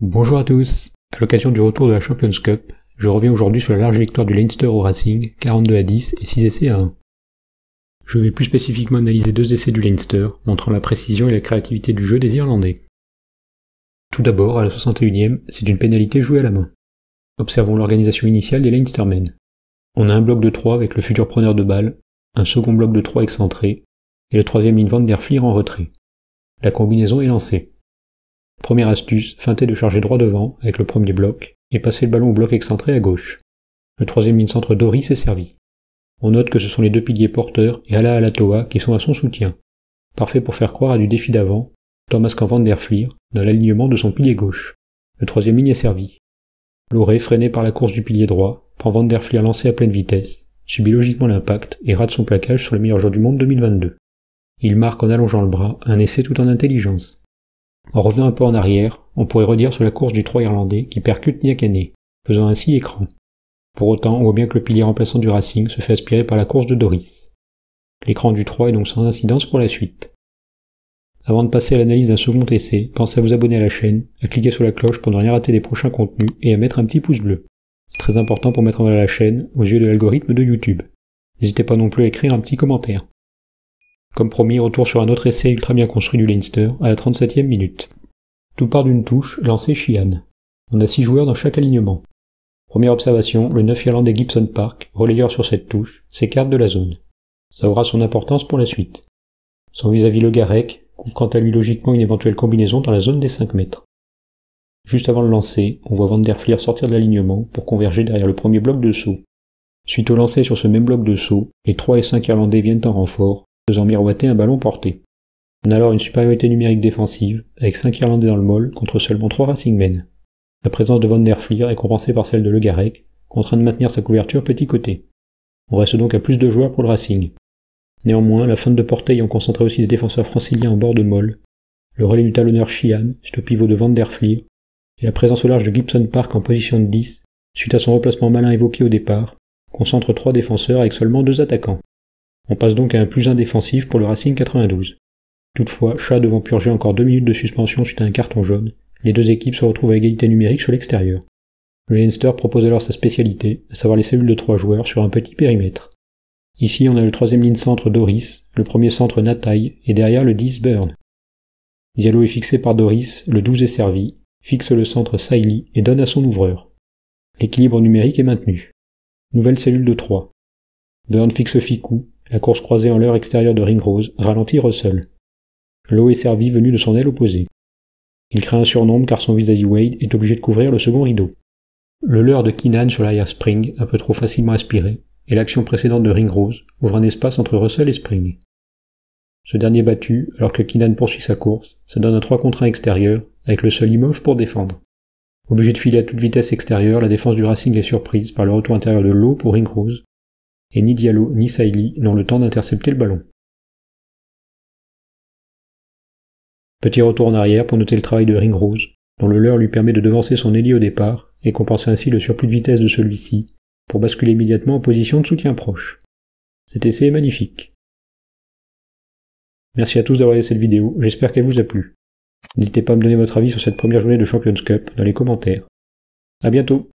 Bonjour à tous. À l'occasion du retour de la Champions Cup, je reviens aujourd'hui sur la large victoire du Leinster au Racing, 42-10 et 6 essais à 1. Je vais plus spécifiquement analyser 2 essais du Leinster, montrant la précision et la créativité du jeu des Irlandais. Tout d'abord, à la 61e, c'est une pénalité jouée à la main. Observons l'organisation initiale des Leinstermen. On a un bloc de 3 avec le futur preneur de balle, un second bloc de 3 excentré, et le troisième ligne Van der Flier en retrait. La combinaison est lancée. Première astuce, feinter de charger droit devant avec le premier bloc et passer le ballon au bloc excentré à gauche. Le troisième ligne centre Doris est servi. On note que ce sont les deux piliers porteurs et Ala Alatoa qui sont à son soutien. Parfait pour faire croire à du défi d'avant, tout en masquant Van der Flier dans l'alignement de son pilier gauche. Le troisième ligne est servi. Loré, freiné par la course du pilier droit, prend Van der Flier lancé à pleine vitesse, subit logiquement l'impact et rate son plaquage sur le meilleur joueur du monde 2022. Il marque en allongeant le bras un essai tout en intelligence. En revenant un peu en arrière, on pourrait redire sur la course du 3 irlandais qui percute Niakane, faisant ainsi écran. Pour autant, on voit bien que le pilier remplaçant du Racing se fait aspirer par la course de Doris. L'écran du 3 est donc sans incidence pour la suite. Avant de passer à l'analyse d'un second essai, pensez à vous abonner à la chaîne, à cliquer sur la cloche pour ne rien rater des prochains contenus et à mettre un petit pouce bleu. C'est très important pour mettre en valeur la chaîne aux yeux de l'algorithme de YouTube. N'hésitez pas non plus à écrire un petit commentaire. Comme promis, retour sur un autre essai ultra bien construit du Leinster à la 37e minute. Tout part d'une touche, lancée Sheehan. On a 6 joueurs dans chaque alignement. Première observation, le 9 irlandais Gibson Park, relayeur sur cette touche, s'écarte de la zone. Ça aura son importance pour la suite. Son vis-à-vis Le Garec couvre quant à lui logiquement une éventuelle combinaison dans la zone des 5 mètres. Juste avant le lancer, on voit Van der Flier sortir de l'alignement pour converger derrière le premier bloc de saut. Suite au lancer sur ce même bloc de saut, les 3 et 5 irlandais viennent en renfort, faisant miroiter un ballon porté. On a alors une supériorité numérique défensive, avec 5 Irlandais dans le molle contre seulement 3 Racingmen. La présence de Van der Flier est compensée par celle de Le Garec, contraint de maintenir sa couverture petit côté. On reste donc à plus de joueurs pour le Racing. Néanmoins, la feinte de portée ayant concentré aussi des défenseurs franciliens en bord de molle, le relais du talonneur Sheehan, suite au pivot de Van der Flier, et la présence au large de Gibson Park en position de 10, suite à son replacement malin évoqué au départ, concentre 3 défenseurs avec seulement 2 attaquants. On passe donc à un +1 défensif pour le Racing 92. Toutefois, Chat devant purger encore 2 minutes de suspension suite à un carton jaune, les deux équipes se retrouvent à égalité numérique sur l'extérieur. Le Leinster propose alors sa spécialité, à savoir les cellules de 3 joueurs sur un petit périmètre. Ici, on a le troisième ligne centre Doris, le premier centre Natai, et derrière le 10 Burn. Diallo est fixé par Doris, le 12 est servi, fixe le centre Sailly et donne à son ouvreur. L'équilibre numérique est maintenu. Nouvelle cellule de 3. Burn fixe Ficou, la course croisée en l'heure extérieure de Ringrose ralentit Russell. L'eau est servi venu de son aile opposée. Il crée un surnombre car son vis-à-vis Wade est obligé de couvrir le second rideau. Le leurre de Keenan sur l'arrière Spring, un peu trop facilement aspiré, et l'action précédente de Ringrose ouvre un espace entre Russell et Spring. Ce dernier battu, alors que Keenan poursuit sa course, ça donne un 3 contre 1 extérieur, avec le seul Imhoff pour défendre. Obligé de filer à toute vitesse extérieure, la défense du Racing est surprise par le retour intérieur de l'eau pour Ringrose, et ni Diallo ni Sailly n'ont le temps d'intercepter le ballon. Petit retour en arrière pour noter le travail de Ringrose, dont le leurre lui permet de devancer son ailier au départ et compenser ainsi le surplus de vitesse de celui-ci, pour basculer immédiatement en position de soutien proche. Cet essai est magnifique. Merci à tous d'avoir regardé cette vidéo, j'espère qu'elle vous a plu. N'hésitez pas à me donner votre avis sur cette première journée de Champions Cup dans les commentaires. À bientôt.